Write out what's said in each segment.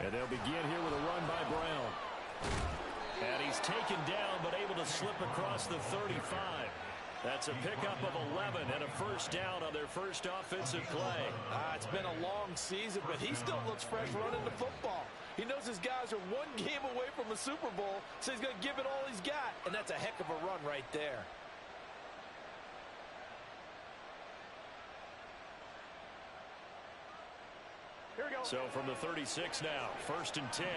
And they'll begin here with a run by Brown. And he's taken down, but able to slip across the 35. That's a pickup of 11 and a first down on their first offensive play. It's been a long season, but he still looks fresh running the football. He knows his guys are one game away from a Super Bowl, so he's going to give it all he's got. And that's a heck of a run right there. Here we go. So from the 36 now, 1st and 10.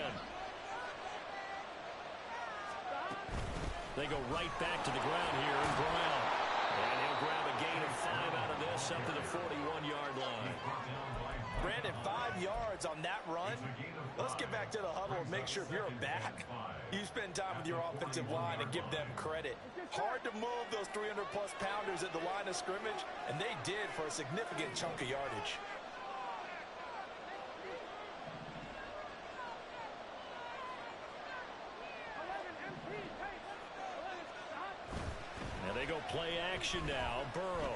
They go right back to the ground here, and Brown. And he'll grab a gain of 5 out of this up to the 41-yard line. Brandon, 5 yards on that run. Let's get back to the huddle and make sure if you're a back, you spend time with your offensive line and give them credit. Hard to move those 300-plus pounders at the line of scrimmage, and they did for a significant chunk of yardage. And they go play action now. Burrow.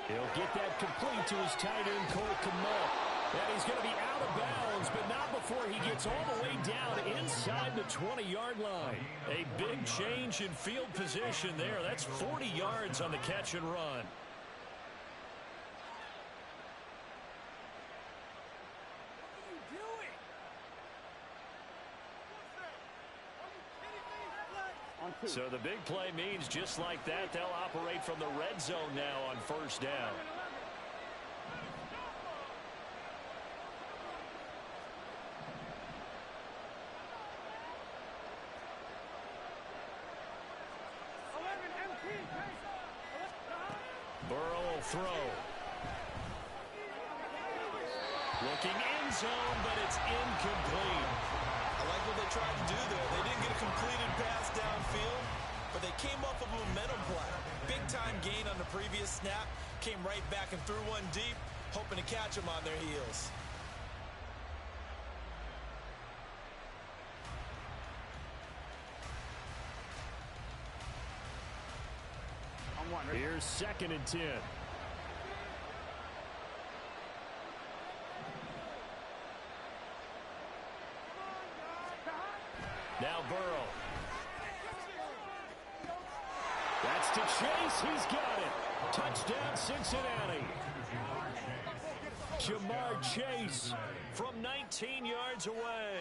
He'll get that complete to his tight end, Cole Kmet. And he's going to be out of bounds, but not before he gets all the way down inside the 20-yard line. A big change in field position there. That's 40 yards on the catch and run. So the big play means just like that, they'll operate from the red zone now on first down. Burrow will throw. Looking end zone, but it's incomplete. I like what they tried to do there. They didn't get a completed pass downfield, but they came off of a momentum play. Big-time gain on the previous snap. Came right back and threw one deep, hoping to catch them on their heels. Here's 2nd and 10. Now Burrow. That's to Chase. He's got it. Touchdown, Cincinnati. Jamar Chase from 19 yards away.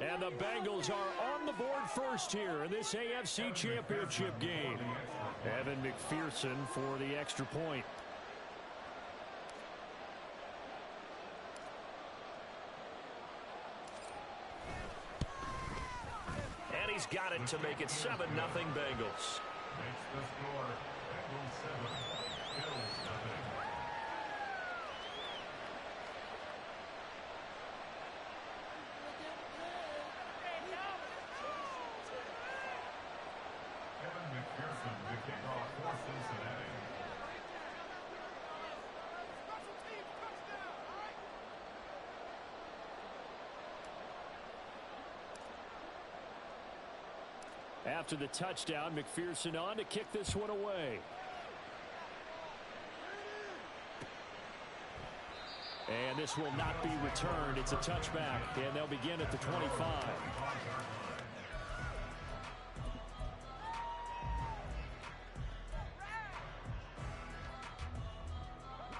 And the Bengals are on the board first here in this AFC Championship game. Evan McPherson for the extra point. And he's got it to make it 7-0 Bengals. Makes the score. Bengals 7, Bills 0. Evan McPherson to kick off for Cincinnati. After the touchdown, McPherson on to kick this one away. And this will not be returned. It's a touchback, and they'll begin at the 25.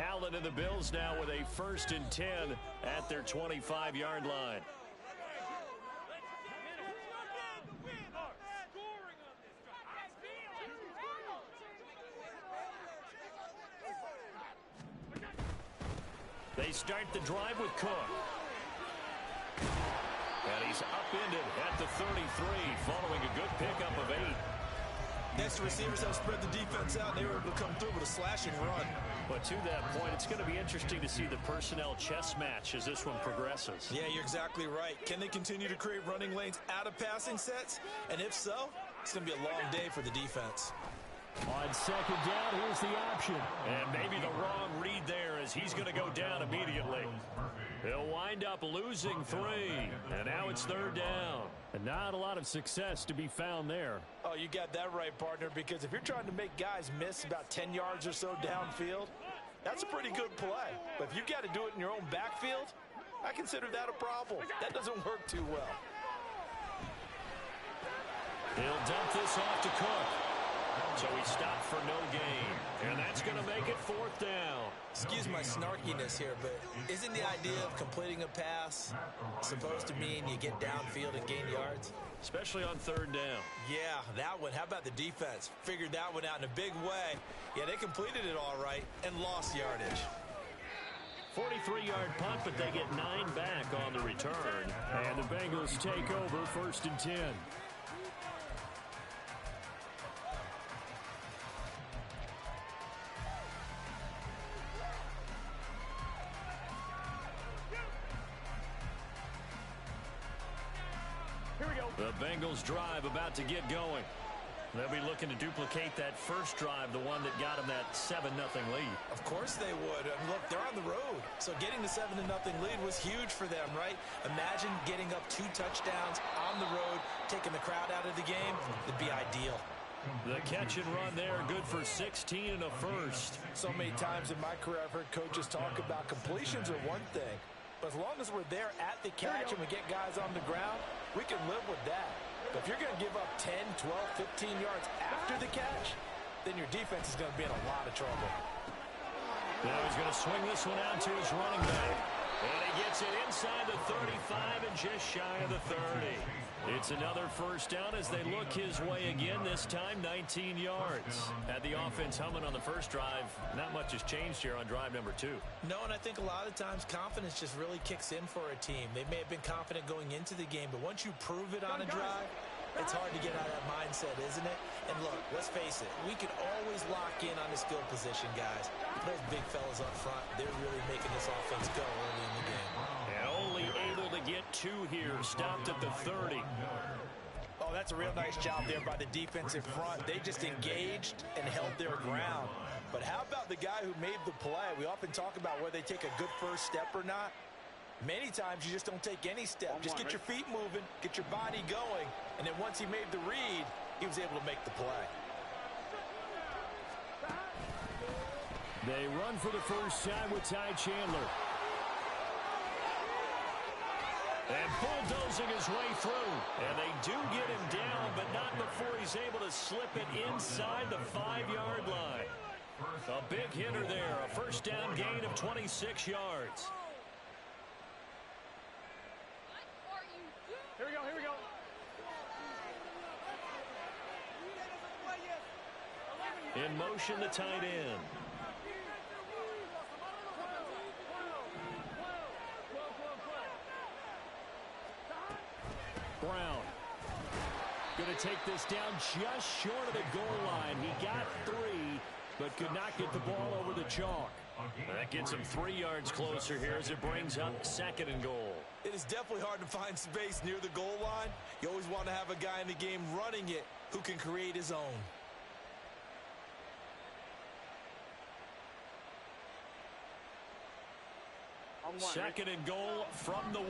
Allen and the Bills now with a 1st and 10 at their 25-yard line. They start the drive with Cook. And he's upended at the 33 following a good pickup of 8. Next, receivers have spread the defense out, and they were able to come through with a slashing run. But to that point, it's going to be interesting to see the personnel chess match as this one progresses. Yeah, you're exactly right. Can they continue to create running lanes out of passing sets? And if so, it's going to be a long day for the defense. On 2nd down, here's the option. And maybe the wrong read there as he's going to go down immediately. He'll wind up losing 3. And now it's 3rd down. And not a lot of success to be found there. Oh, you got that right, partner, because if you're trying to make guys miss about 10 yards or so downfield, that's a pretty good play. But if you got to do it in your own backfield, I consider that a problem. That doesn't work too well. He'll dump this off to Cook. So he stopped for no gain. And that's going to make it 4th down. Excuse my snarkiness here, but isn't the idea of completing a pass supposed to mean you get downfield and gain yards? Especially on 3rd down. Yeah, that one. How about the defense? Figured that one out in a big way. Yeah, they completed it all right and lost yardage. 43-yard punt, but they get 9 back on the return. And the Bengals take over 1st and 10. The Bengals drive about to get going. They'll be looking to duplicate that first drive, the one that got them that 7-0 lead. Of course they would. And look, they're on the road. So getting the 7-0 lead was huge for them, right? Imagine getting up 2 touchdowns on the road, taking the crowd out of the game. It'd be ideal. The catch and run there, good for 16 and a first. So many times in my career, I've heard coaches talk about completions are one thing. But as long as we're there at the catch and we get guys on the ground, we can live with that. But if you're going to give up 10, 12, 15 yards after the catch, then your defense is going to be in a lot of trouble. Now he's going to swing this one out to his running back. And he gets it inside the 35 and just shy of the 30. It's another first down as they look his way again, this time 19 yards. Had the offense humming on the first drive. Not much has changed here on drive number 2. No, and I think a lot of times confidence just really kicks in for a team. They may have been confident going into the game, but once you prove it on a drive, it's hard to get out of that mindset, isn't it? And look, let's face it, we can always lock in on the skill position, guys. Those big fellas up front, they're really making this offense go early in the game. And only able to get 2 here, stopped at the 30. Oh, that's a real nice job there by the defensive front. They just engaged and held their ground. But how about the guy who made the play? We often talk about whether they take a good first step or not. Many times you just don't take any step. Just get your feet moving, get your body going, and then once he made the read, he was able to make the play. They run for the first time with Ty Chandler. And bulldozing his way through. And they do get him down, but not before he's able to slip it inside the 5-yard line. A big hitter there. A first down gain of 26 yards. Here we go, here we go. In motion, the tight end. Brown going to take this down just short of the goal line. He got 3, but could not get the ball over the chalk. That gets him 3 yards closer here as it brings up 2nd and goal. It is definitely hard to find space near the goal line. You always want to have a guy in the game running it who can create his own. Second and goal from the 1.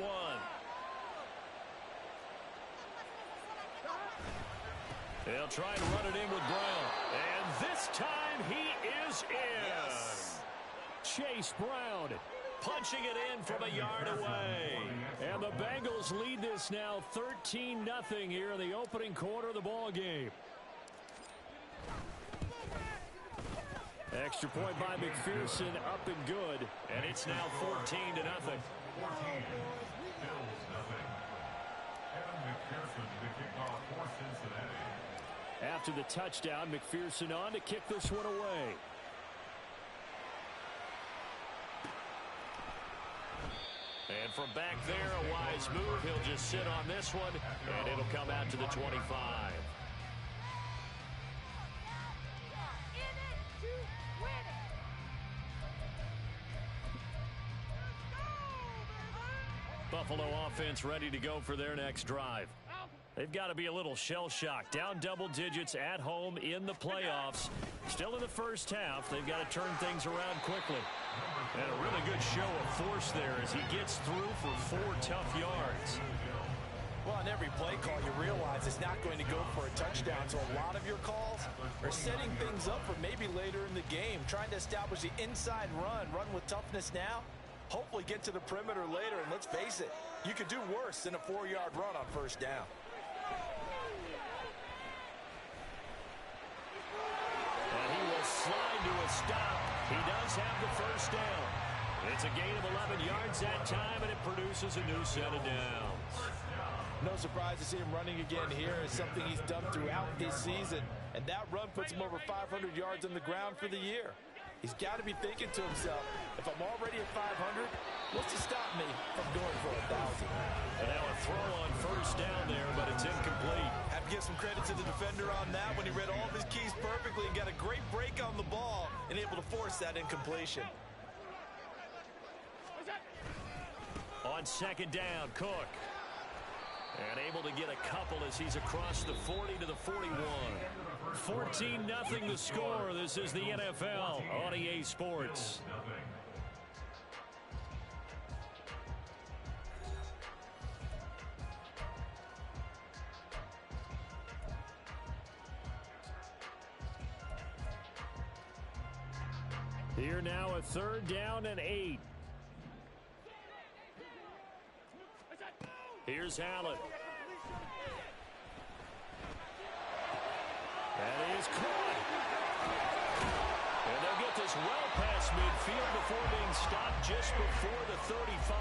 They'll try and run it in with Brown. And this time he is in. Yes. Chase Brown punching it in from a yard away. And the Bengals lead this now 13-0 here in the opening quarter of the ball game. Extra point by McPherson, up and good. And it's now 14-0. After the touchdown, McPherson on to kick this one away. And from back there, a wise move. He'll just sit on this one, and it'll come out to the 25. Buffalo offense ready to go for their next drive. They've got to be a little shell-shocked. Down double digits at home in the playoffs. Still in the first half. They've got to turn things around quickly. And a really good show of force there as he gets through for 4 tough yards. Well, on every play call, you realize it's not going to go for a touchdown. So a lot of your calls are setting things up for maybe later in the game. Trying to establish the inside run with toughness now. hopefully get to the perimeter later. And let's face it, you could do worse than a 4-yard run on first down. And he will slide to a stop. He does have the first down. It's a gain of 11 yards that time, and it produces a new set of downs. No surprise to see him running again here. It's something he's done throughout this season. And that run puts him over 500 yards on the ground for the year. He's got to be thinking to himself, if I'm already at 500, what's to stop me from going for 1,000? And now a throw on first down there, but it's incomplete. Have to give some credit to the defender on that when he read all of his keys perfectly and got a great break on the ball and able to force that incompletion. On second down, Cook. And able to get a couple as he's across the 40 to the 41. 14-0 the score. This is the NFL on EA Sports. Here now a third down and 8. Here's Allen. That is caught. And they'll get this well past midfield before being stopped just before the 35.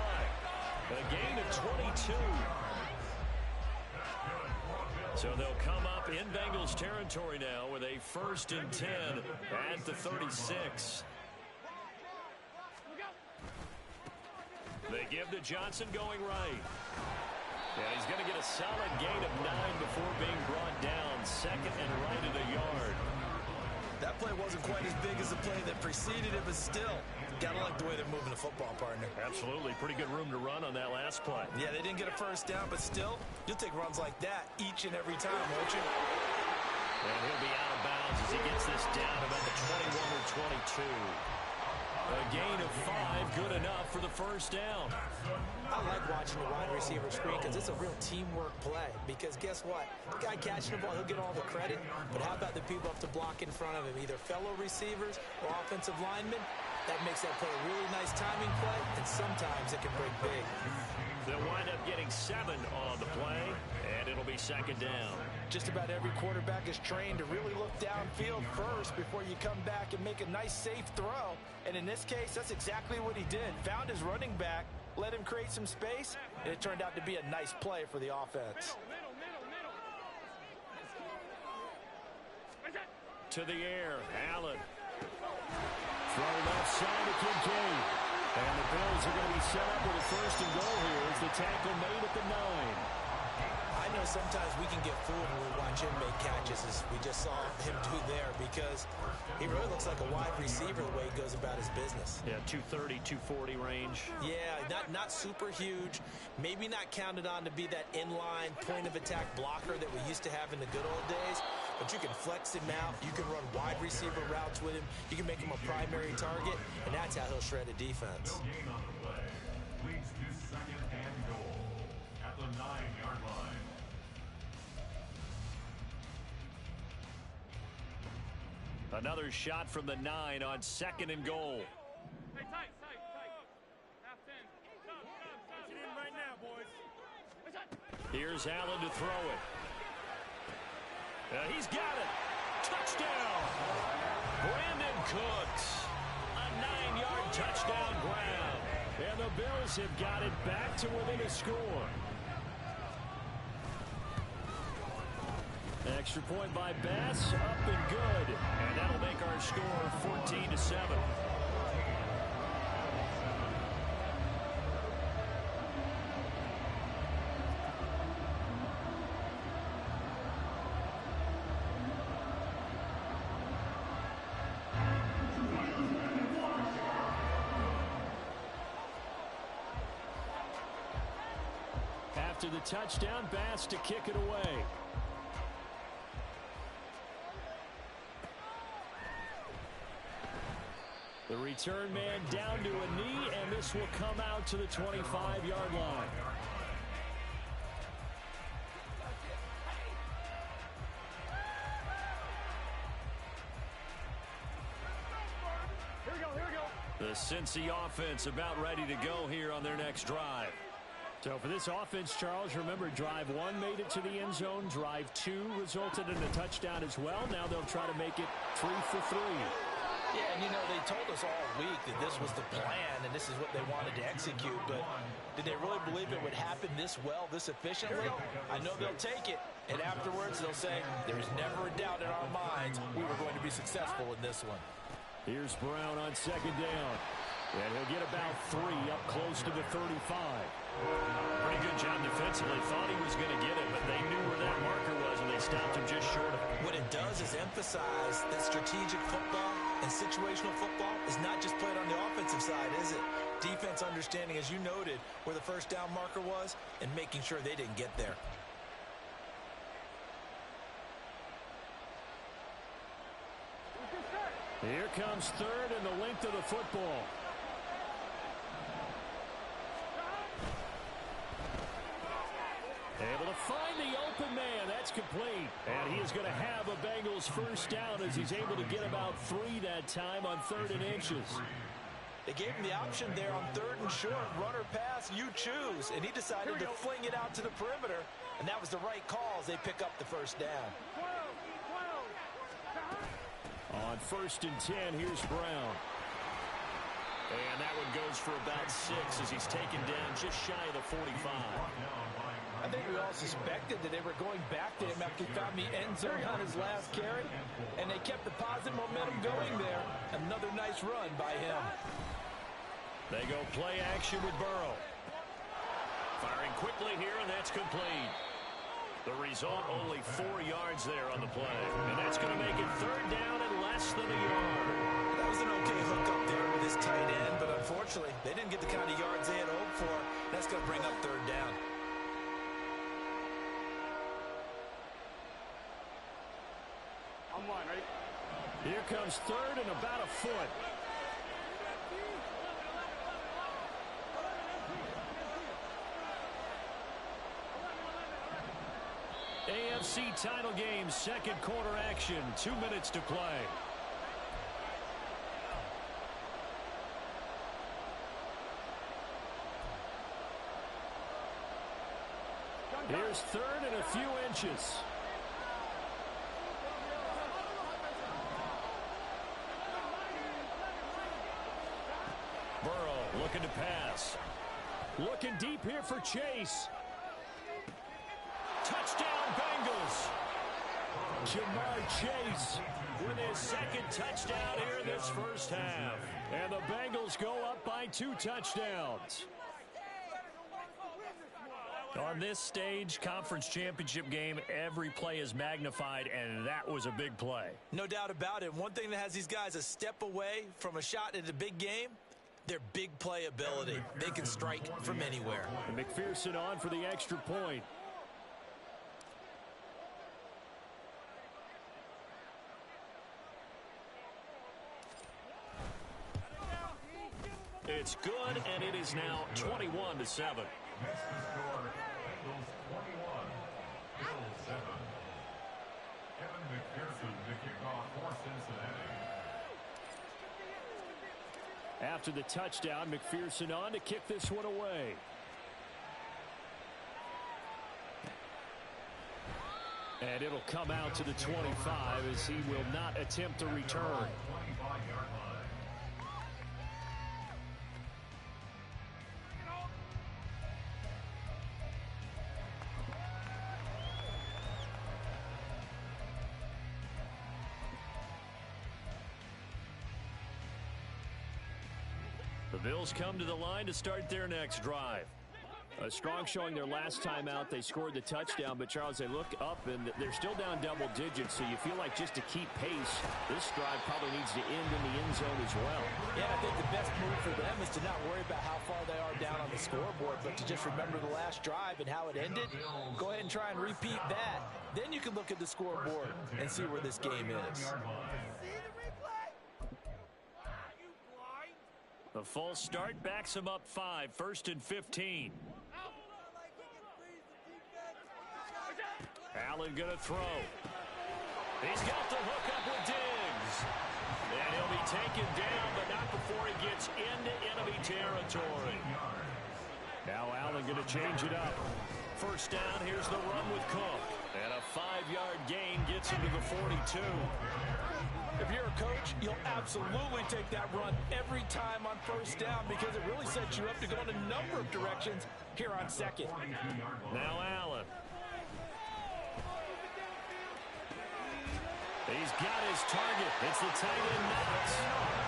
A gain of 22. So they'll come up in Bengals territory now with a 1st and 10 at the 36. They give to Johnson going right. Yeah, he's going to get a solid gain of 9 before being brought down. 2nd and right at a yard. That play wasn't quite as big as the play that preceded it, but still, gotta like the way they're moving the football, partner. Absolutely. Pretty good room to run on that last play. Yeah, they didn't get a first down, but still, you'll take runs like that each and every time, won't you? And he'll be out of bounds as he gets this down about the 21 or 22. A gain of 5, good enough for the first down. I like watching the wide receiver screen because it's a real teamwork play. Because guess what? The guy catching the ball, he'll get all the credit. But how about the people up to block in front of him, either fellow receivers or offensive linemen? That makes that play a really nice timing play, and sometimes it can break big. They'll wind up getting 7 on the play, and it'll be 2nd down. Just about every quarterback is trained to really look downfield first before you come back and make a nice, safe throw. And in this case, that's exactly what he did. Found his running back, let him create some space, and it turned out to be a nice play for the offense. To the air, Allen. Throw left side to Kincaid. And the Bills are going to be set up with a 1st and goal here as the tackle made at the 9. I know sometimes we can get fooled when we watch him make catches, as we just saw him do there, because he really looks like a wide receiver the way he goes about his business. Yeah, 230, 240 range. Yeah, not super huge. Maybe not counted on to be that inline point-of-attack blocker that we used to have in the good old days, but you can flex him out. You can run wide receiver routes with him. You can make him a primary target, and that's how he'll shred a defense. No gain on the play. Leads to 2nd and goal at the 9-yard line. Another shot from the 9 on 2nd and goal. Hey, tight. Half 10. Stop. Get in right now, boys. Here's Allen to throw it. He's got it. Touchdown. Brandon Cooks. A 9-yard touchdown ground. And the Bills have got it back to within a score. Extra point by Bass, up and good. And that'll make our score 14-7. After the touchdown, Bass to kick it away. The return man down to a knee, and this will come out to the 25-yard line. The The Cincy offense about ready to go here on their next drive. So for this offense, Charles, remember, drive 1 made it to the end zone. Drive 2 resulted in a touchdown as well. Now they'll try to make it 3 for 3. Yeah, and they told us all week that this was the plan and this is what they wanted to execute, but did they really believe it would happen this well, this efficiently? I know they'll take it, and afterwards they'll say, there's never a doubt in our minds we were going to be successful in this one. Here's Brown on second down. And he'll get about 3 up close to the 35. Pretty good job defensively. Thought he was going to get it, but they knew where that marker was, and they stopped him just short of it. What it does is emphasize that strategic football and situational football is not just played on the offensive side, is it? Defense understanding, as you noted, where the first down marker was and making sure they didn't get there. Here comes third and the length of the football. Able to find the open man. That's complete. And he is going to have a Bengals first down as he's able to get about 3 that time on 3rd and inches. They gave him the option there on 3rd and short. Run or pass, you choose. And he decided to fling it out to the perimeter. And that was the right call as they pick up the first down. On 1st and 10, here's Brown. And that one goes for about 6 as he's taken down just shy of the 45. I think we all suspected that they were going back to him after he found the end zone on his last carry, and they kept the positive momentum going there. Another nice run by him. They go play action with Burrow. Firing quickly here, and that's complete. The result, only 4 yards there on the play. And that's going to make it 3rd down and less than a yard. That was an okay hook up there with his tight end, but unfortunately, they didn't get the kind of yards they had hoped for. That's going to bring up 3rd down. I'm line, ready? Here comes 3rd and about a foot. AFC title game, 2nd quarter action, 2 minutes to play. Here's 3rd and a few inches. Burrow looking to pass. Looking deep here for Chase. Touchdown, Bengals. Jamar Chase with his 2nd touchdown here in this first half. And the Bengals go up by 2 touchdowns. On this stage, conference championship game, every play is magnified, and that was a big play. No doubt about it. One thing that has these guys a step away from a shot at a big game, their big play ability. They can strike from anywhere. And McPherson on for the extra point. It's good, and it is now 21-7. Next to score, Bengals 21, Bills 7. Kevin McPherson to kick off for Cincinnati. After the touchdown, McPherson on to kick this one away. And it'll come out to the 25 as he will not attempt to return. 25-yard line. The Bills come to the line to start their next drive. A strong showing their last time out. They scored the touchdown, but Charles, they look up and they're still down double digits, so you feel like just to keep pace, this drive probably needs to end in the end zone as well. Yeah, I think the best move for them is to not worry about how far they are down on the scoreboard, but to just remember the last drive and how it ended. Go ahead and try and repeat that. Then you can look at the scoreboard and see where this game is. The false start backs him up 5, 1st and 15. Allen going to throw. He's got the hook up with Diggs. And he'll be taken down, but not before he gets into enemy territory. Now Allen going to change it up. First down, here's the run with Cook. And a 5-yard gain gets him to the 42. If you're a coach, you'll absolutely take that run every time on first down because it really sets you up to go in a number of directions here on second. Now Allen. He's got his target. It's the tight end Knox.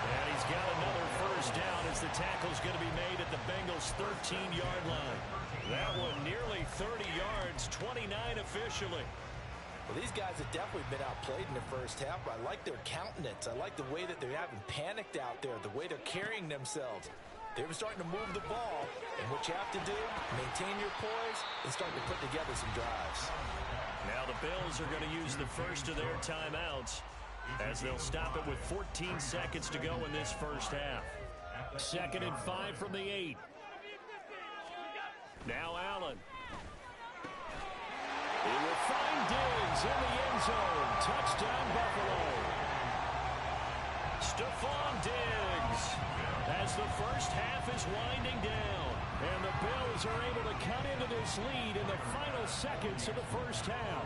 And he's got another first down as the tackle's going to be made at the Bengals' 13-yard line. That one nearly 30 yards, 29 officially. Well, these guys have definitely been outplayed in the first half. I like their countenance. I like the way that they haven't panicked out there, the way they're carrying themselves. They're starting to move the ball, and what you have to do, maintain your poise and start to put together some drives. Now the Bills are going to use the first of their timeouts as they'll stop it with 14 seconds to go in this first half. 2nd and 5 from the 8. Now Allen. He will find Diggs in the end zone. Touchdown, Buffalo. Stephon Diggs as the first half is winding down. And the Bills are able to cut into this lead in the final seconds of the first half.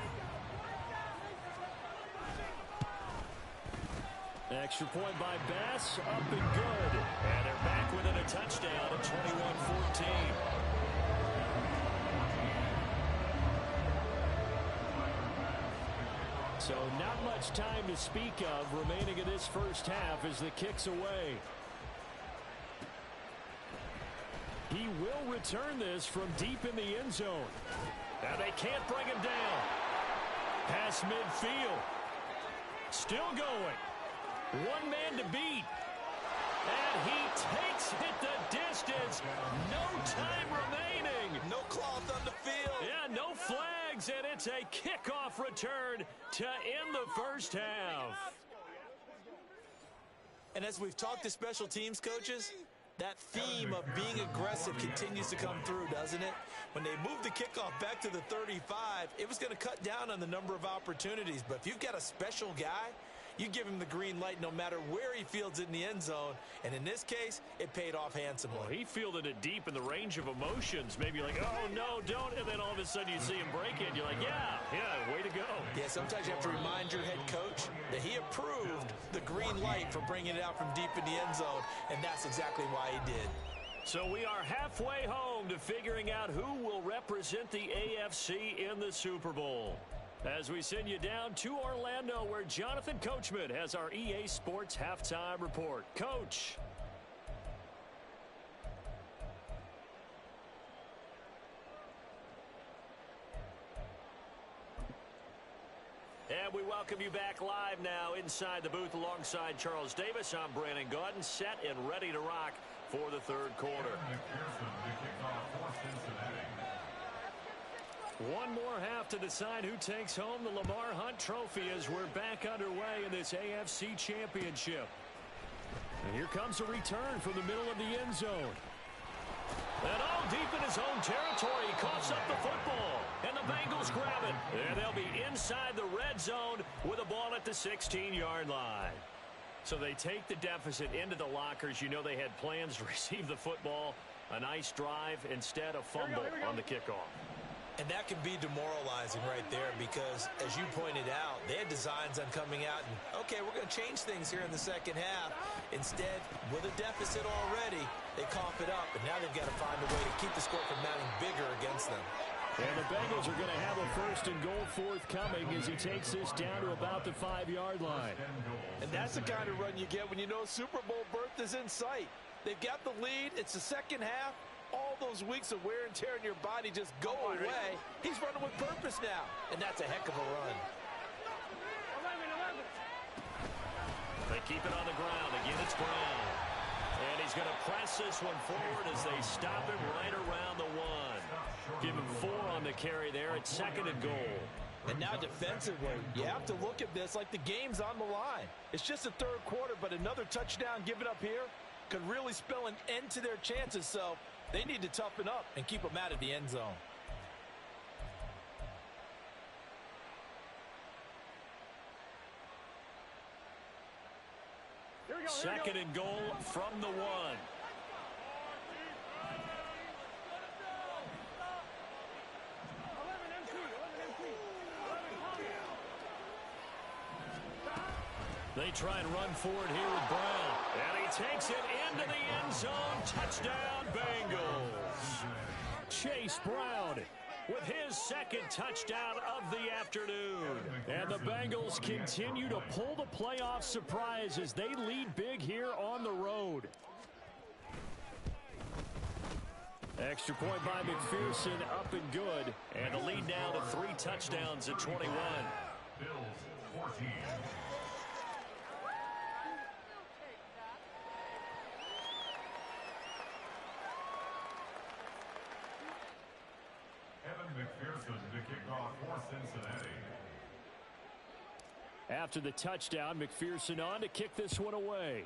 Extra point by Bass, up and good. And they're back within a touchdown at 21-14. So not much time to speak of remaining in this first half as the kick's away. He will return this from deep in the end zone. Now they can't bring him down. Pass midfield. Still going. One man to beat. And he takes it the distance. No time remaining. No cloth on the field. Yeah, no flags, and it's a kickoff return to end the first half. And as we've talked to special teams coaches, that theme of being aggressive continues to come through, doesn't it? When they moved the kickoff back to the 35, it was going to cut down on the number of opportunities. But if you've got a special guy, you give him the green light no matter where he fields it in the end zone. And in this case, it paid off handsomely. Well, he fielded it deep in the range of emotions. Maybe like, oh, no, don't. And then all of a sudden you see him break it. You're like, yeah, way to go. Yeah, sometimes you have to remind your head coach that he approved the green light for bringing it out from deep in the end zone. And that's exactly why he did. So we are halfway home to figuring out who will represent the AFC in the Super Bowl. As we send you down to Orlando, where Jonathan Coachman has our EA Sports Halftime Report. Coach. And we welcome you back live now inside the booth alongside Charles Davis. I'm Brandon Gaudin, set and ready to rock for the third quarter. One more half to decide who takes home the Lamar Hunt Trophy as we're back underway in this AFC Championship. And here comes a return from the middle of the end zone. And all deep in his own territory, he coughs up the football. And the Bengals grab it. And they'll be inside the red zone with a ball at the 16-yard line. So they take the deficit into the lockers. You know they had plans to receive the football. A nice drive, instead a fumble on the kickoff. And that can be demoralizing right there because, as you pointed out, they had designs on coming out and, okay, we're going to change things here in the second half. Instead, with a deficit already, they cough it up, and now they've got to find a way to keep the score from mounting bigger against them. And the Bengals are going to have a first and goal forthcoming as he takes this down to about the 5-yard line. And that's the kind of run you get when you know Super Bowl berth is in sight. They've got the lead. It's the second half. All those weeks of wear and tear in your body just go away. He's running with purpose now, and that's a heck of a run. They keep it on the ground. Again, it's Brown. And he's going to press this one forward as they stop him right around the 1. Give him 4 on the carry there at 2nd and goal. And now defensively, you have to look at this like the game's on the line. It's just the third quarter, but another touchdown given up here could really spell an end to their chances. So they need to toughen up and keep them out of the end zone. Second and goal from the 1. They try and run forward here with Brown. And he takes it into the end zone. Touchdown, Bengals. Chase Brown with his second touchdown of the afternoon. And the Bengals continue to pull the playoff surprise as they lead big here on the road. Extra point by McPherson, up and good. And the lead now to 3 touchdowns at 21. Bills 14. McPherson to kick off for Cincinnati. After the touchdown, McPherson on to kick this one away.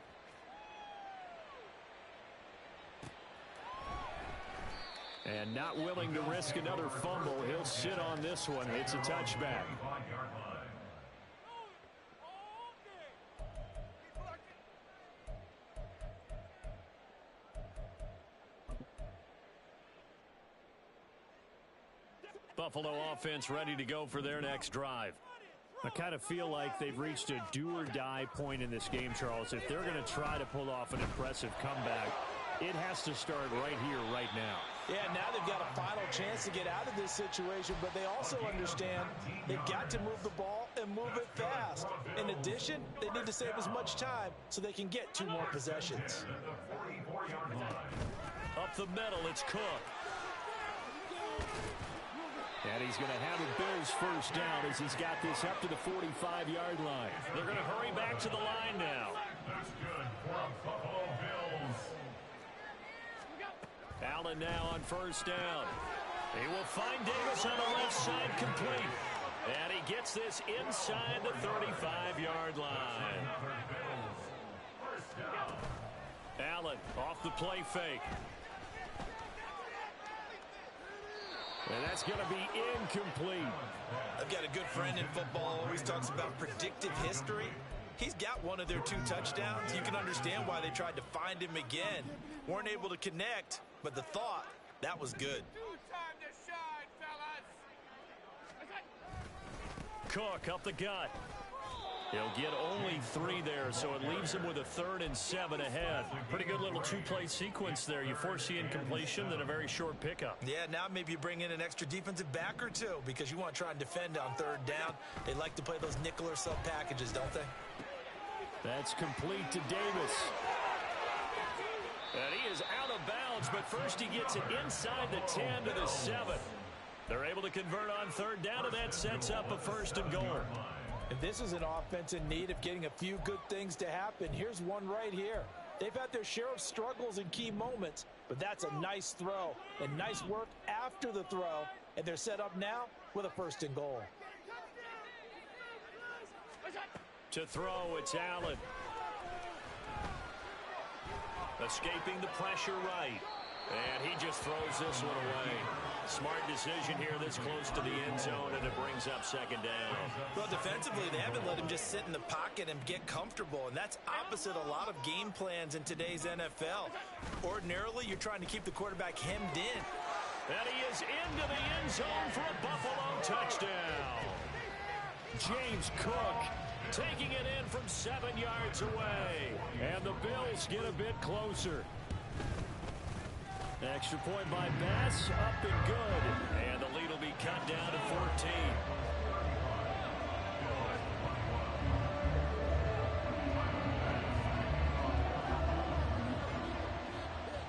And not willing to risk another fumble. He'll sit on this one. It's a touchback. Buffalo offense ready to go for their next drive. I kind of feel like they've reached a do-or-die point in this game, Charles. If they're going to try to pull off an impressive comeback, it has to start right here, right now. Yeah, now they've got a final chance to get out of this situation, but they also understand they've got to move the ball and move it fast. In addition, they need to save as much time so they can get 2 more possessions. Up the middle, it's Cook. And he's going to have a Bills first down as he's got this up to the 45-yard line. They're going to hurry back to the line now. That's good for Buffalo Bills. Allen now on first down. He will find Davis on the left side complete. And he gets this inside the 35-yard line. Allen off the play fake. And that's going to be incomplete. I've got a good friend in football, always talks about predictive history. He's got one of their 2 touchdowns. You can understand why they tried to find him again. Weren't able to connect, but the thought, that was good. Time to shine, fellas. Cook up the gut. He'll get only 3 there, so it leaves him with a 3rd and 7 ahead. Pretty good little 2-play sequence there. You force the incompletion, then a very short pickup. Yeah, now maybe you bring in an extra defensive back or 2 because you want to try and defend on 3rd down. They like to play those nickel or sub packages, don't they? That's complete to Davis. And he is out of bounds, but first he gets it inside the 10 to the 7. They're able to convert on 3rd down, and that sets up a 1st and goal. And this is an offense in need of getting a few good things to happen. Here's one right here. They've had their share of struggles in key moments, but that's a nice throw and nice work after the throw. And they're set up now with a 1st and goal. To throw, it's Allen. Escaping the pressure right. And he just throws this one away. Smart decision here this close to the end zone, and it brings up 2nd down. Well, defensively, they haven't let him just sit in the pocket and get comfortable, and that's opposite a lot of game plans in today's NFL. Ordinarily, you're trying to keep the quarterback hemmed in. And he is into the end zone for a Buffalo touchdown. James Cook taking it in from 7 yards away. And the Bills get a bit closer. Extra point by Bass, up and good. And the lead will be cut down to 14.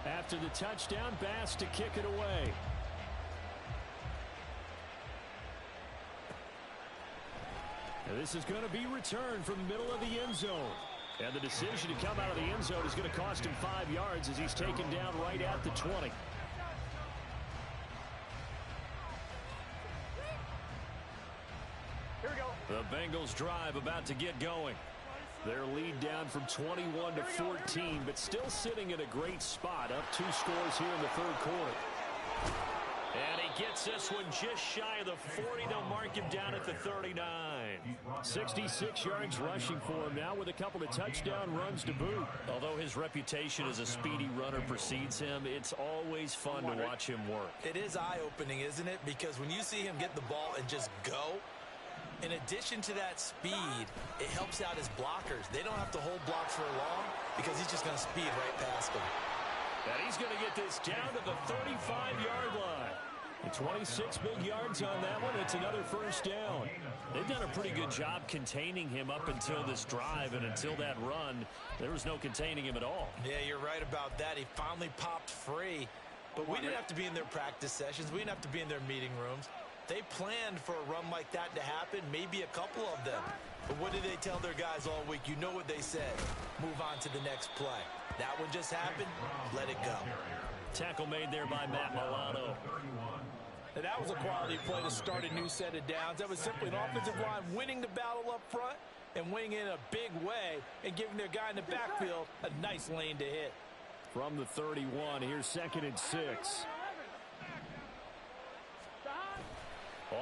After the touchdown, Bass to kick it away. Now this is going to be returned from the middle of the end zone. And the decision to come out of the end zone is going to cost him 5 yards as he's taken down right at the 20. Here we go. The Bengals drive about to get going. Their lead down from 21 to 14, but still sitting in a great spot. Up 2 scores here in the 3rd quarter. And he gets this one just shy of the 40. They'll mark him down at the 39. 66 yards rushing for him now with a couple of touchdown runs to boot. Although his reputation as a speedy runner precedes him, it's always fun to watch him work. It is eye-opening, isn't it? Because when you see him get the ball and just go, in addition to that speed, it helps out his blockers. They don't have to hold blocks for long because he's just going to speed right past them. And he's going to get this down to the 35-yard line. And 26 big yards on that one. It's another first down. They've done a pretty good job containing him up until this drive, and until that run, there was no containing him at all. Yeah, you're right about that. He finally popped free. But we didn't have to be in their practice sessions. We didn't have to be in their meeting rooms. They planned for a run like that to happen, maybe a couple of them. But what did they tell their guys all week? You know what they said. Move on to the next play. That one just happened. Let it go. Tackle made there by Matt Milano. And that was a quality play to start a new set of downs. That was simply an offensive line winning the battle up front and winning in a big way and giving their guy in the backfield a nice lane to hit. From the 31, here's 2nd and 6.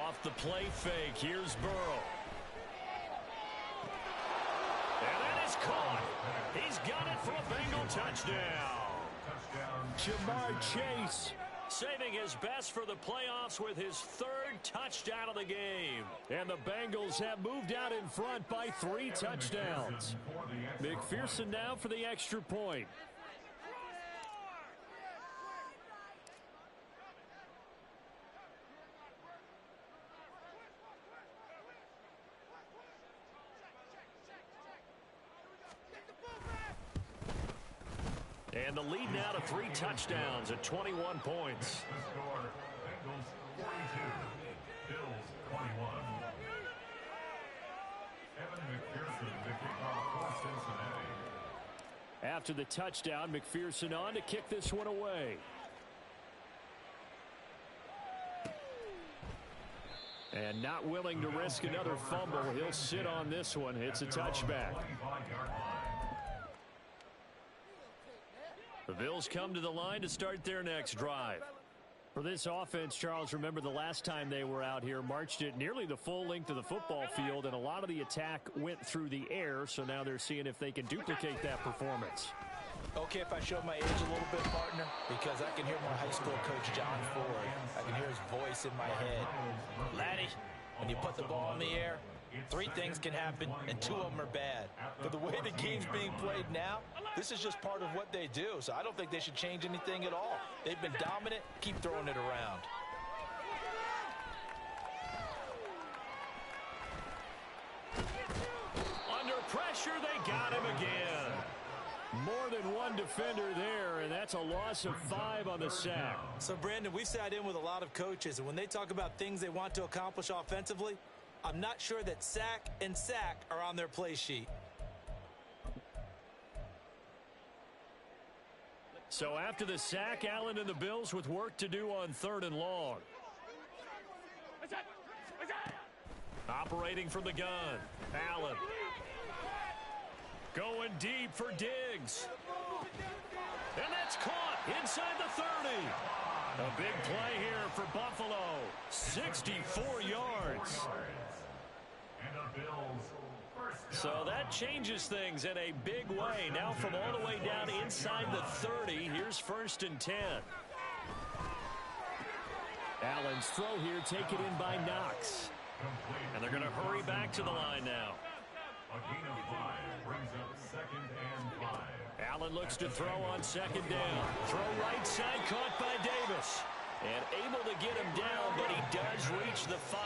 Off the play fake, here's Burrow. And that is caught. He's got it for a Bengal touchdown. Jamar Chase saving his best for the playoffs with his 3rd touchdown of the game. And the Bengals have moved out in front by 3 touchdowns. McPherson now for the extra point. And the lead now to 3 touchdowns at 21 points. The score, Bengals 42, Bills 21. Evan McPherson, the kickoff for Cincinnati. After the touchdown, McPherson on to kick this one away. And not willing to risk another fumble. He'll sit on this one. It's a touchback. The Bills come to the line to start their next drive. For this offense, Charles, remember the last time they were out here, marched it nearly the full length of the football field, and a lot of the attack went through the air, so now they're seeing if they can duplicate that performance. Okay, if I show my age a little bit, partner, because I can hear my high school coach, John Ford. I can hear his voice in my head. Laddie, when you put the ball in the air, 3 things can happen, and 2 of them are bad. But the way the game's being played now, this is just part of what they do. So I don't think they should change anything at all. They've been dominant. Keep throwing it around. Under pressure, they got him again. More than one defender there, and that's a loss of 5 on the sack. So, Brandon, we sat in with a lot of coaches, and when they talk about things they want to accomplish offensively, I'm not sure that sack and sack are on their play sheet. So after the sack, Allen and the Bills with work to do on 3rd and long. Operating from the gun, Allen. Going deep for Diggs. And that's caught inside the 30. A big play here for Buffalo. 64 yards. So that changes things in a big way. Now from all the way down inside the 30, here's 1st and 10. Allen's throw here taken in by Knox. And they're going to hurry back to the line now. A gain of 5 brings up 2nd and 5. Allen looks to throw on 2nd down. Throw right side, caught by Davis. And able to get him down, but he does reach the 5.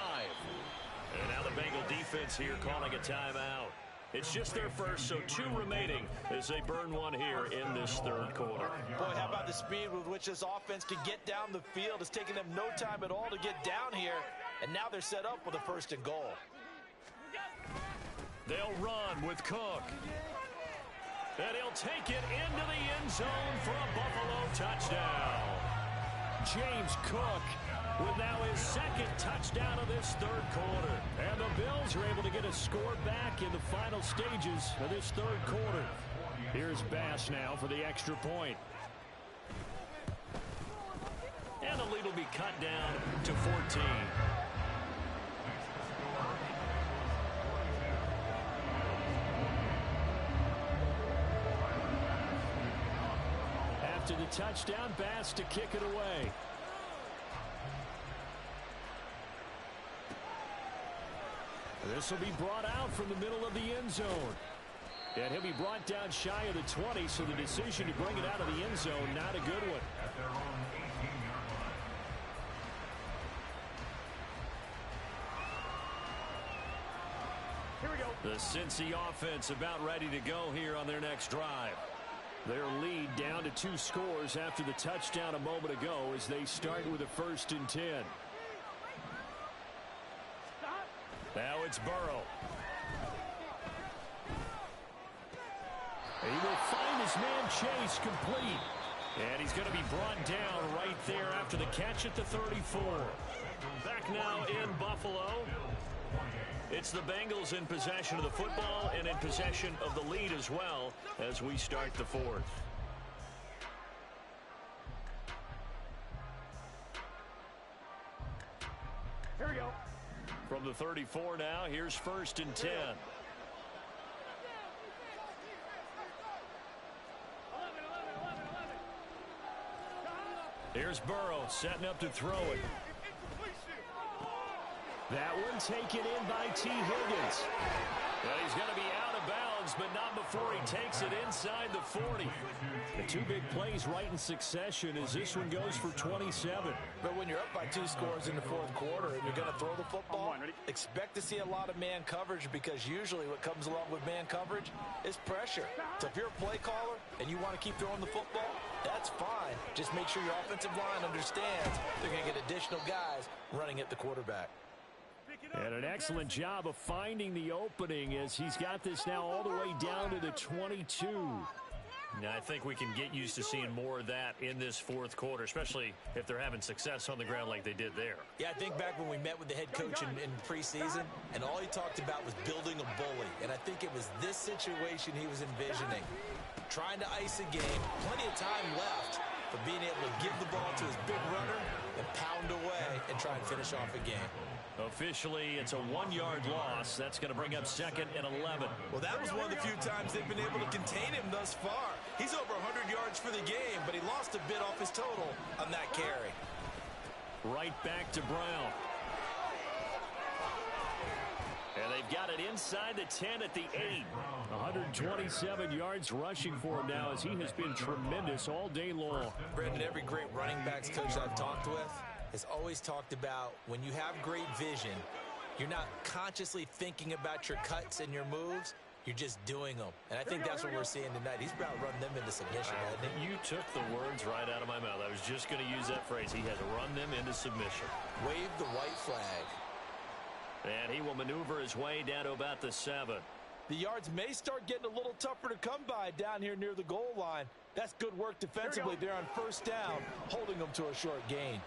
And now the Bengal defense here calling a timeout. It's just their first, so 2 remaining as they burn one here in this 3rd quarter. Boy, how about the speed with which this offense can get down the field? It's taking them no time at all to get down here, and now they're set up with a 1st and goal. They'll run with Cook. And he'll take it into the end zone for a Buffalo touchdown. James Cook with now his 2nd touchdown of this 3rd quarter. And the Bills are able to get a score back in the final stages of this 3rd quarter. Here's Bass now for the extra point. And And the lead will be cut down to 14. After the touchdown, Bass to kick it away. This will be brought out from the middle of the end zone. And he'll be brought down shy of the 20, so the decision to bring it out of the end zone, not a good one. At their own 18-yard line. Here we go. The Cincy offense about ready to go here on their next drive. Their lead down to 2 scores after the touchdown a moment ago as they start with a 1st and 10. Now it's Burrow. He will find his man Chase complete. And he's going to be brought down right there after the catch at the 34. Back now in Buffalo. It's the Bengals in possession of the football and in possession of the lead as well as we start the 4th. Here we go. From the 34 now, here's 1st and 10. Here's Burrow setting up to throw it. That one taken in by T. Higgins. Well, he's going to be out of bounds, but not before he takes it inside the 40. The 2 big plays right in succession as this one goes for 27. But when you're up by 2 scores in the 4th quarter and you're going to throw the football, expect to see a lot of man coverage, because usually what comes along with man coverage is pressure. So if you're a play caller and you want to keep throwing the football, that's fine. Just make sure your offensive line understands they're going to get additional guys running at the quarterback. And an excellent job of finding the opening as he's got this now all the way down to the 22. Now, I think we can get used to seeing more of that in this 4th quarter, especially if they're having success on the ground like they did there. Yeah, I think back when we met with the head coach in preseason, and all he talked about was building a bully. And I think it was this situation he was envisioning. Trying to ice a game, plenty of time left, but being able to give the ball to his big runner and pound away and try and finish off a game. Officially, it's a 1-yard loss. That's going to bring up 2nd and 11. Well, that was one of the few times they've been able to contain him thus far. He's over 100 yards for the game, but he lost a bit off his total on that carry. Right back to Brown. And they've got it inside the 10 at the 8. 127 yards rushing for him now as he has been tremendous all day long. Brandon, every great running backs coach I've talked with has always talked about when you have great vision, you're not consciously thinking about your cuts and your moves. You're just doing them. And I think that's what we're seeing tonight. He's about to run them into submission, hasn't he? You took the words right out of my mouth. I was just going to use that phrase. He has run them into submission. Wave the white flag. And he will maneuver his way down to about the 7. The yards may start getting a little tougher to come by down here near the goal line. That's good work defensively there on 1st down, holding them to a short gain.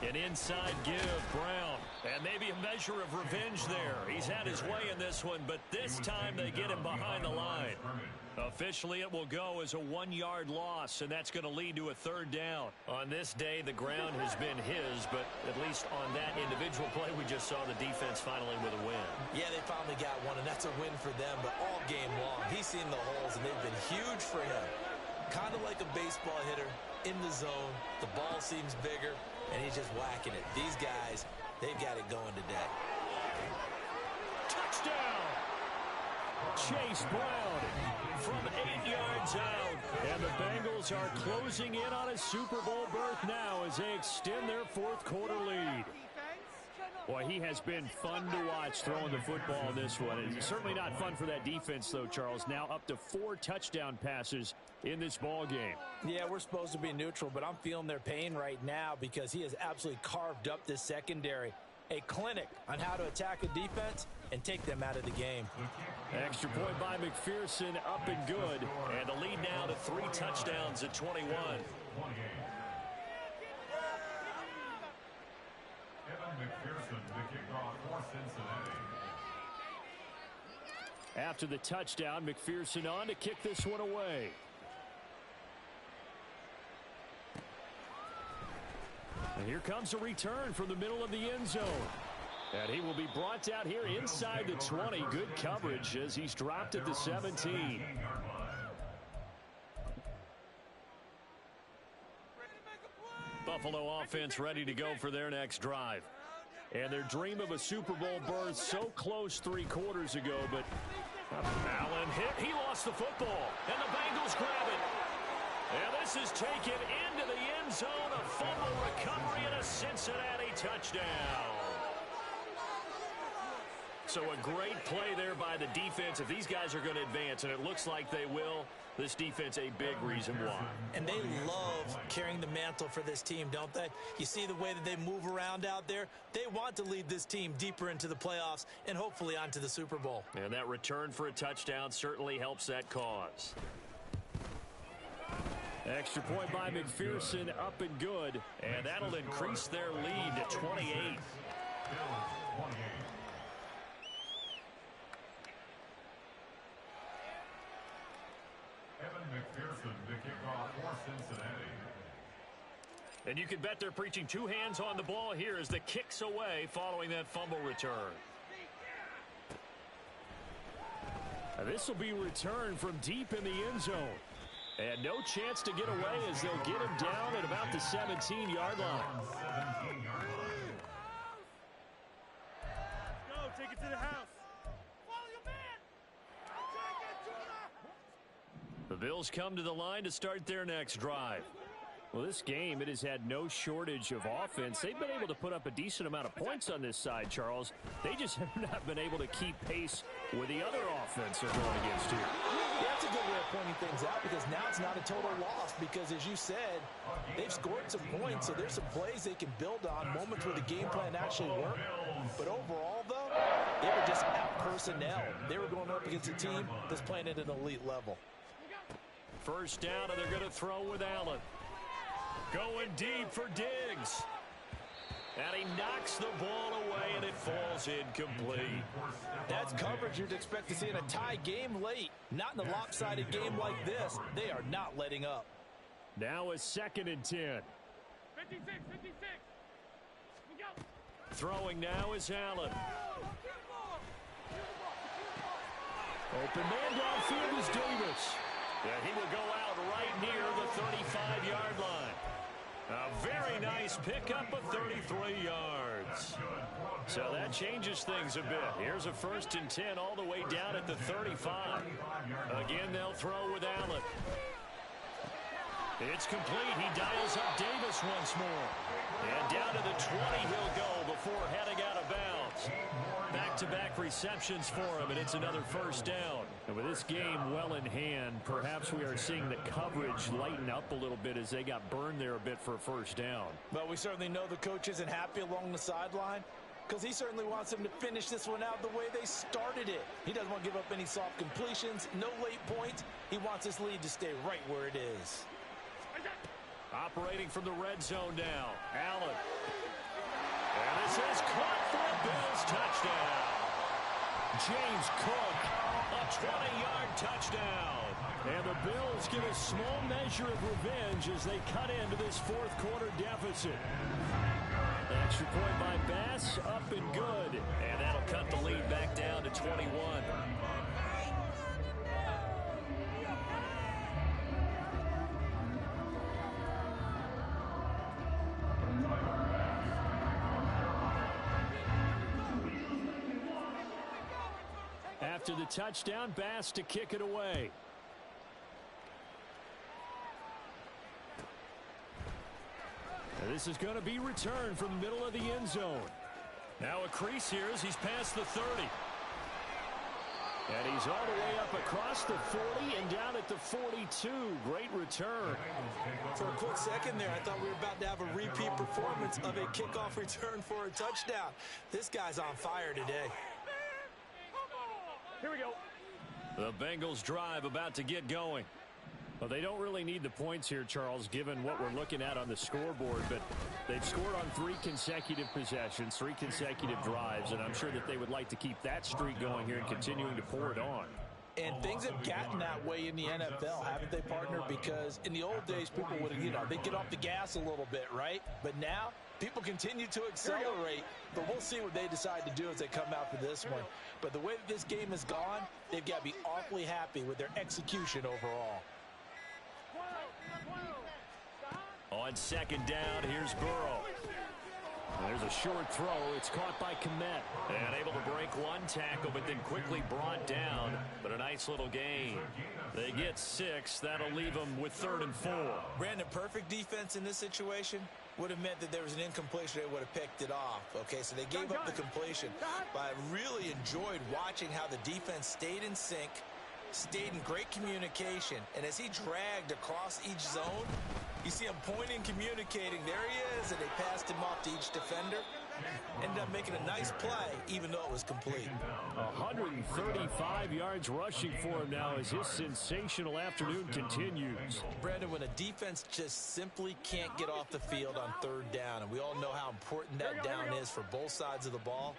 An inside give, Brown. And maybe a measure of revenge there. He's had his way in this one, but this time they get him behind the line. Officially, it will go as a 1-yard loss, and that's going to lead to a 3rd down. On this day, the ground has been his, but at least on that individual play, we just saw the defense finally with a win. Yeah, they finally got one, and that's a win for them, but all game long, he's seen the holes, and they've been huge for him. Kind of like a baseball hitter in the zone. The ball seems bigger, and he's just whacking it. These guys, they've got it going today. Touchdown! Chase Brown from 8 yards out. And the Bengals are closing in on a Super Bowl berth now as they extend their 4th quarter lead. Boy, he has been fun to watch throwing the football in this one. It's certainly not fun for that defense, though, Charles. Now up to 4 touchdown passes in this ball game. Yeah, we're supposed to be neutral, but I'm feeling their pain right now because he has absolutely carved up this secondary. A clinic on how to attack a defense and take them out of the game. Extra point by McPherson, up and good. And the lead now to 3 touchdowns at 21. Evan McPherson, the kickoff for Cincinnati. After the touchdown, McPherson on to kick this one away. And here comes a return from the middle of the end zone. And he will be brought down here inside the 20. Good coverage as he's dropped at the 17. Buffalo offense ready to go for their next drive. And their dream of a Super Bowl berth so close 3 quarters ago, but Allen hit. He lost the football, and the Bengals grab it. And this is taken into the end zone. A fumble recovery and a Cincinnati touchdown. So a great play there by the defense. If these guys are going to advance, and it looks like they will, this defense a big reason why. And they love carrying the mantle for this team, don't they? You see the way that they move around out there. They want to lead this team deeper into the playoffs and hopefully onto the Super Bowl. And that return for a touchdown certainly helps that cause. Extra point by McPherson, up and good. And that'll increase their lead to 28. McPherson to kick off for Cincinnati. And you can bet they're preaching 2 hands on the ball here as the kick's away following that fumble return. This will be returned from deep in the end zone. And no chance to get away as they'll get him down at about the 17-yard line. Go, take it to the house. The Bills come to the line to start their next drive. Well, this game, it has had no shortage of offense. They've been able to put up a decent amount of points on this side, Charles. They just have not been able to keep pace with the other offense they're going against here. Yeah, that's a good way of pointing things out because now it's not a total loss because, as you said, they've scored some points, so there's some plays they can build on, moments where the game plan actually worked. But overall, though, they were just out-personnel. They were going up against a team that's playing at an elite level. First down, and they're going to throw with Allen. Going deep for Diggs. And he knocks the ball away, and it falls incomplete. That's coverage you'd expect to see in a tie game late. Not in a lopsided game like this. They are not letting up. Now a 2nd and 10. 56, 56. We go. Throwing now is Allen. Open man downfield is Davis. And he will go out right near the 35-yard line. A very nice pickup of 33 yards. So that changes things a bit. Here's a 1st and 10 all the way down at the 35. Again, they'll throw with Allen. It's complete. He dials up Davis once more. And down to the 20 he'll go before heading out of bounds. Back-to-back receptions for him, and it's another 1st down. And with this game well in hand, perhaps we are seeing the coverage lighten up a little bit as they got burned there a bit for a 1st down. But we certainly know the coach isn't happy along the sideline because he certainly wants them to finish this one out the way they started it. He doesn't want to give up any soft completions, no late points. He wants this lead to stay right where it is. Operating from the red zone now, Allen. And this is caught for a Bills touchdown. James Cook, a 20-yard touchdown. And the Bills get a small measure of revenge as they cut into this 4th quarter deficit. Extra point by Bass, up and good. And that'll cut the lead back down to 21. After the touchdown, Bass to kick it away. And this is going to be returned from the middle of the end zone. Now a crease here as he's past the 30. And he's all the way up across the 40 and down at the 42. Great return. For a quick second there, I thought we were about to have a repeat performance of a kickoff return for a touchdown. This guy's on fire today. Here we go. The Bengals drive about to get going. Well, they don't really need the points here, Charles, given what we're looking at on the scoreboard. But they've scored on 3 consecutive possessions, 3 consecutive drives, and I'm sure that they would like to keep that streak going here and continuing to pour it on. And things have gotten that way in the NFL, haven't they, partner? Because in the old days, people would, they'd get off the gas a little bit, right? But now, people continue to accelerate. But we'll see what they decide to do as they come out for this one. But the way that this game has gone, they've got to be awfully happy with their execution overall. On second down, here's Burrow. There's a short throw. It's caught by Kmet. And able to break one tackle, but then quickly brought down. But a nice little gain. They get 6. That'll leave them with 3rd and 4. Brandon, perfect defense in this situation would have meant that there was an incompletion. They would have picked it off. Okay, so they gave up the completion. But I really enjoyed watching how the defense stayed in sync, stayed in great communication. And as he dragged across each zone, you see him pointing, communicating. There he is, and they passed him off to each defender. Ended up making a nice play, even though it was complete. 135 yards rushing for him now as his sensational afternoon continues. Brandon, when a defense just simply can't get off the field on 3rd down, and we all know how important that down is for both sides of the ball,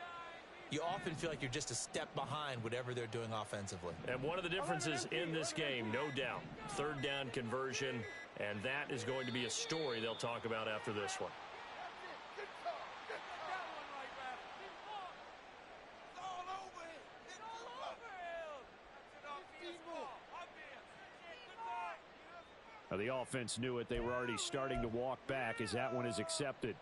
you often feel like you're just a step behind whatever they're doing offensively. And one of the differences in this game, no doubt, 3rd down conversion, and that is going to be a story they'll talk about after this one. Now, the offense knew it. They were already starting to walk back as that one is accepted.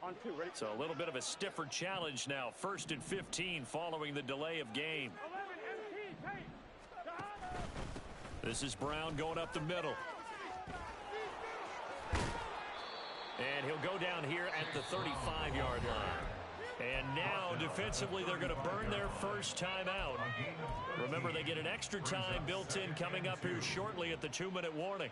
On 2, ready? So a little bit of a stiffer challenge now. 1st and 15 following the delay of game. 11 MT, This is Brown going up the middle. And he'll go down here at the 35-yard line. And now, defensively, they're going to burn their first time out. Remember, they get an extra time built in coming up here shortly at the 2-minute warning.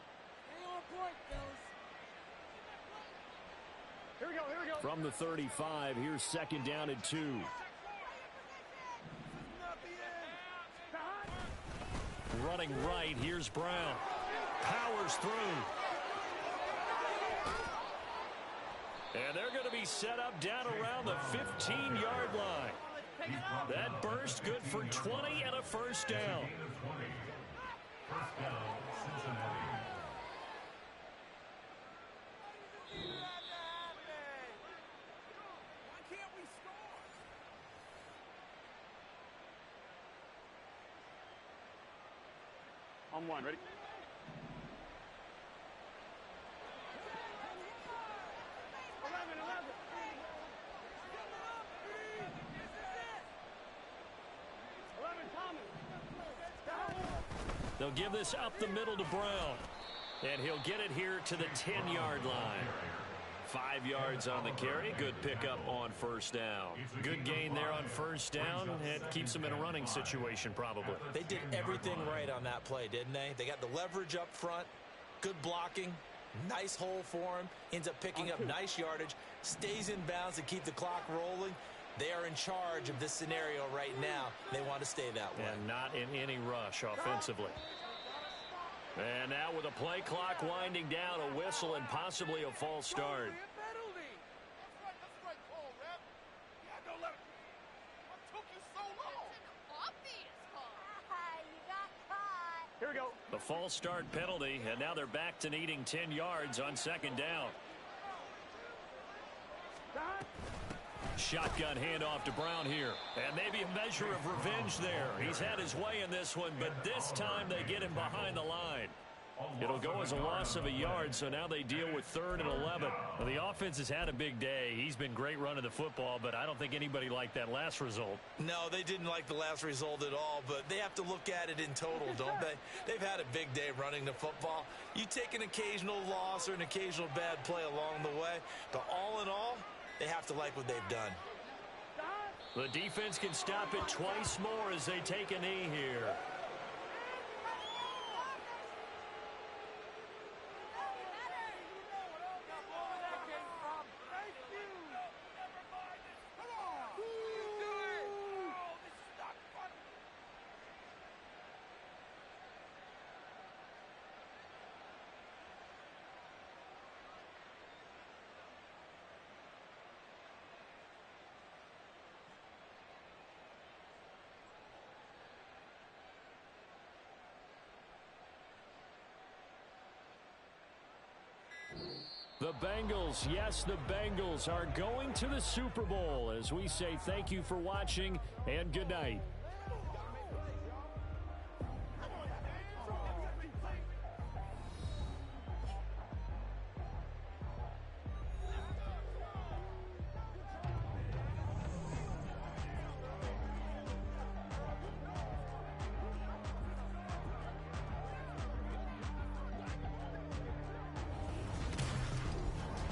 Here we go, here we go. From the 35, here's 2nd down and 2. Running right, here's Brown. Powers through. And they're going to be set up down around the 15-yard line. That burst good for 20 and a first down. First down, Cincinnati. On 1, ready? They'll give this up the middle to Brown. And he'll get it here to the 10-yard line. 5 yards on the carry. Good pickup on first down. Good gain there on first down. It keeps them in a running situation probably. They did everything right on that play, didn't they? They got the leverage up front, good blocking, nice hole for him, ends up picking up nice yardage, stays in bounds to keep the clock rolling. They are in charge of this scenario right now. They want to stay that way. And not in any rush offensively. And now with a play clock winding down, a whistle and possibly a false start. Here we go. The false start penalty, and now they're back to needing 10 yards on 2nd down. Shotgun handoff to Brown here. And maybe a measure of revenge there. He's had his way in this one, but this time they get him behind the line. It'll go as a loss of a yard, so now they deal with 3rd and 11. Well, the offense has had a big day. He's been great running the football, but I don't think anybody liked that last result. No, they didn't like the last result at all, but they have to look at it in total, don't they? They've had a big day running the football. You take an occasional loss or an occasional bad play along the way, but all in all, they have to like what they've done. The defense can stop it twice more as they take a knee here. The Bengals, yes, the Bengals are going to the Super Bowl as we say thank you for watching and good night.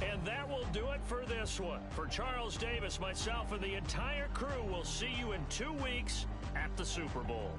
And that will do it for this one. For Charles Davis, myself, and the entire crew, we'll see you in 2 weeks at the Super Bowl.